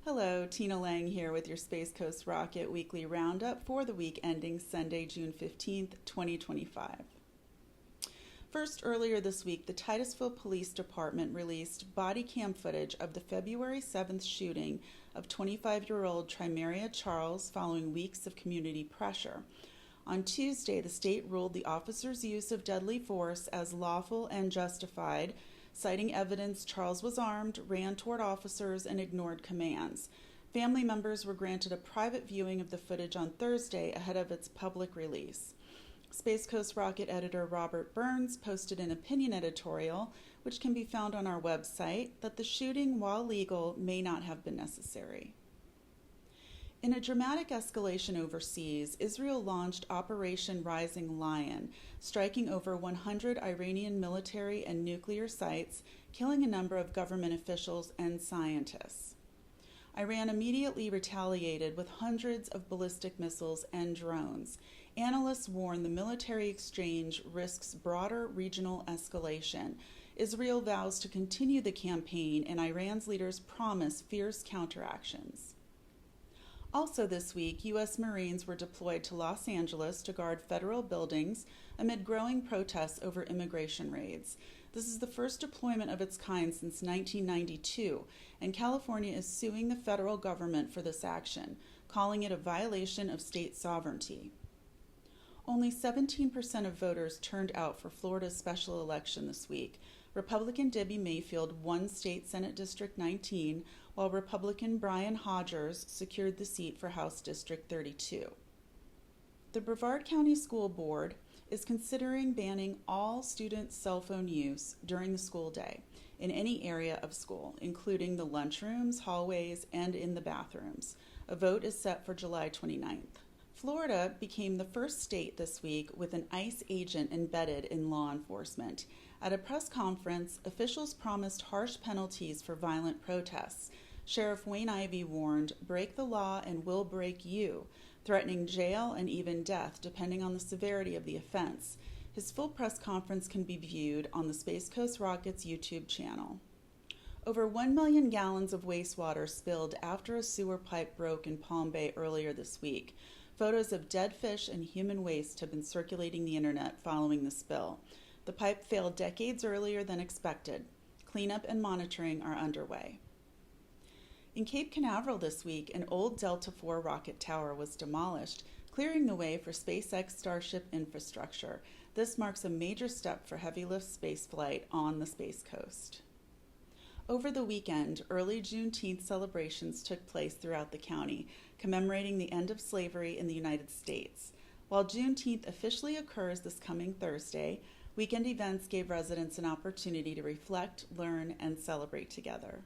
Hello, Tina Lang here with your Space Coast Rocket Weekly Roundup for the week ending Sunday, June 15th, 2025. First, earlier this week, the Titusville Police Department released body cam footage of the February 7th shooting of 25-year-old Trimeria Charles following weeks of community pressure. On Tuesday, the state ruled the officer's use of deadly force as lawful and justified, citing evidence Charles was armed, ran toward officers, and ignored commands. Family members were granted a private viewing of the footage on Thursday ahead of its public release. Space Coast Rocket editor Robert Burns posted an opinion editorial, which can be found on our website, that the shooting, while legal, may not have been necessary. In a dramatic escalation overseas, Israel launched Operation Rising Lion, striking over 100 Iranian military and nuclear sites, killing a number of government officials and scientists. Iran immediately retaliated with hundreds of ballistic missiles and drones. Analysts warn the military exchange risks broader regional escalation. Israel vows to continue the campaign, and Iran's leaders promise fierce counteractions. Also this week, U.S. Marines were deployed to Los Angeles to guard federal buildings amid growing protests over immigration raids. This is the first deployment of its kind since 1992, and California is suing the federal government for this action, calling it a violation of state sovereignty. Only 17% of voters turned out for Florida's special election this week. Republican Debbie Mayfield won State Senate District 19, while Republican Brian Hodgers secured the seat for House District 32. The Brevard County School Board is considering banning all student cell phone use during the school day in any area of school, including the lunchrooms, hallways, and in the bathrooms. A vote is set for July 29th. Florida became the first state this week with an ICE agent embedded in law enforcement. At a press conference, officials promised harsh penalties for violent protests. Sheriff Wayne Ivey warned, "Break the law and we'll break you," threatening jail and even death depending on the severity of the offense. His full press conference can be viewed on the Space Coast Rocket's YouTube channel. Over 1 million gallons of wastewater spilled after a sewer pipe broke in Palm Bay earlier this week. Photos of dead fish and human waste have been circulating the internet following the spill. The pipe failed decades earlier than expected. Cleanup and monitoring are underway. In Cape Canaveral this week, an old Delta IV rocket tower was demolished, clearing the way for SpaceX Starship infrastructure. This marks a major step for heavy-lift spaceflight on the Space Coast. Over the weekend, early Juneteenth celebrations took place throughout the county, commemorating the end of slavery in the United States. While Juneteenth officially occurs this coming Thursday, weekend events gave residents an opportunity to reflect, learn, and celebrate together.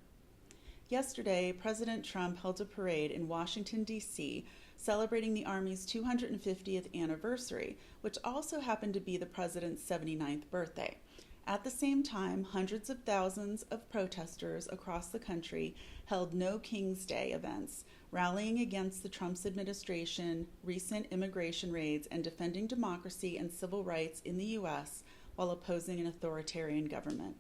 Yesterday, President Trump held a parade in Washington, D.C., celebrating the Army's 250th anniversary, which also happened to be the president's 79th birthday. At the same time, hundreds of thousands of protesters across the country held No King's Day events, rallying against the Trump administration, recent immigration raids, and defending democracy and civil rights in the U.S. while opposing an authoritarian government.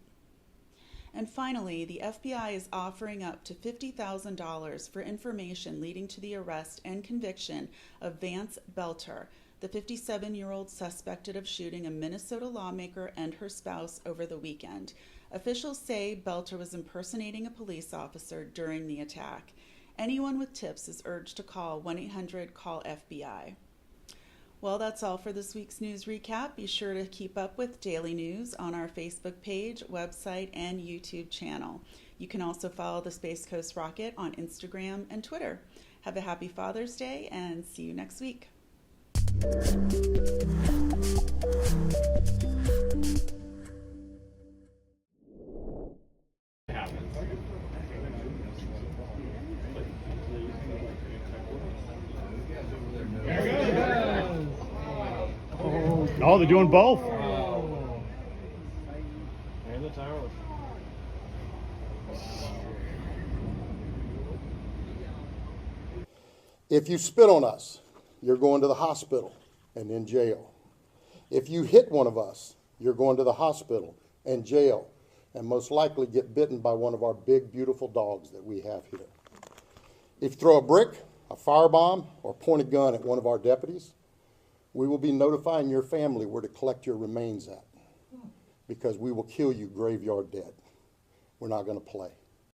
And finally, the FBI is offering up to $50,000 for information leading to the arrest and conviction of Vance Belter, the 57-year-old suspected of shooting a Minnesota lawmaker and her spouse over the weekend. Officials say Belter was impersonating a police officer during the attack. Anyone with tips is urged to call 1-800-CALL-FBI. Well, that's all for this week's news recap. Be sure to keep up with daily news on our Facebook page, website, and YouTube channel. You can also follow the Space Coast Rocket on Instagram and Twitter. Have a happy Father's Day and see you next week. Oh, they're doing both. And the tower. If you spit on us, you're going to the hospital and in jail. If you hit one of us, you're going to the hospital and jail, and most likely get bitten by one of our big, beautiful dogs that we have here. If you throw a brick, a firebomb, or point a gun at one of our deputies, we will be notifying your family where to collect your remains at, because we will kill you graveyard dead. We're not going to play.